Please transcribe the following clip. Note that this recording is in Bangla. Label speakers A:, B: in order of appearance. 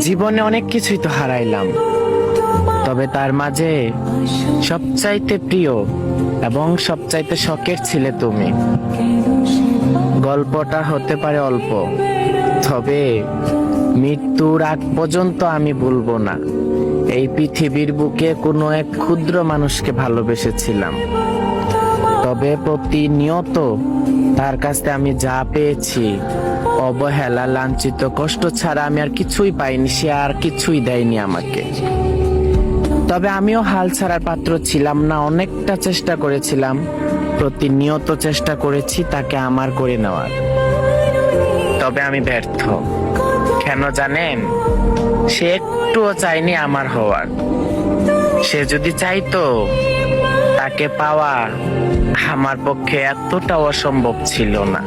A: জীবনে অনেক কিছুই তো হারাইলাম, তবে তার মাঝে সবচাইতে প্রিয় এবং সবচাইতে শখের ছিলে তুমি। গল্পটা হতে পারে অল্প, তবে মৃত্যুর আগ পর্যন্ত আমি ভুলবো না। এই পৃথিবীর বুকে কোনো এক ক্ষুদ্র মানুষকে ভালোবেসেছিলাম, তবে প্রতিনিয়ত তার কাছে আমি যা পেয়েছি, অবহেলা, লাঞ্ছিত, কষ্ট ছাড়া আমি আর কিছুই পাইনি। সে আর কিছুই দেয়নি আমাকে। তবে আমিও হাল ছাড়ার পাত্র ছিলাম না। অনেকটা চেষ্টা করেছিলাম, প্রতিনিয়ত চেষ্টা করেছি তাকে আমার করে নেওয়ার, তবে আমি ব্যর্থ। কেন জানেন? সে একটুও চায়নি আমার হওয়ার। সে যদি চাইতো, তাকে পাওয়া আমার পক্ষে এতটা অসম্ভব ছিল না।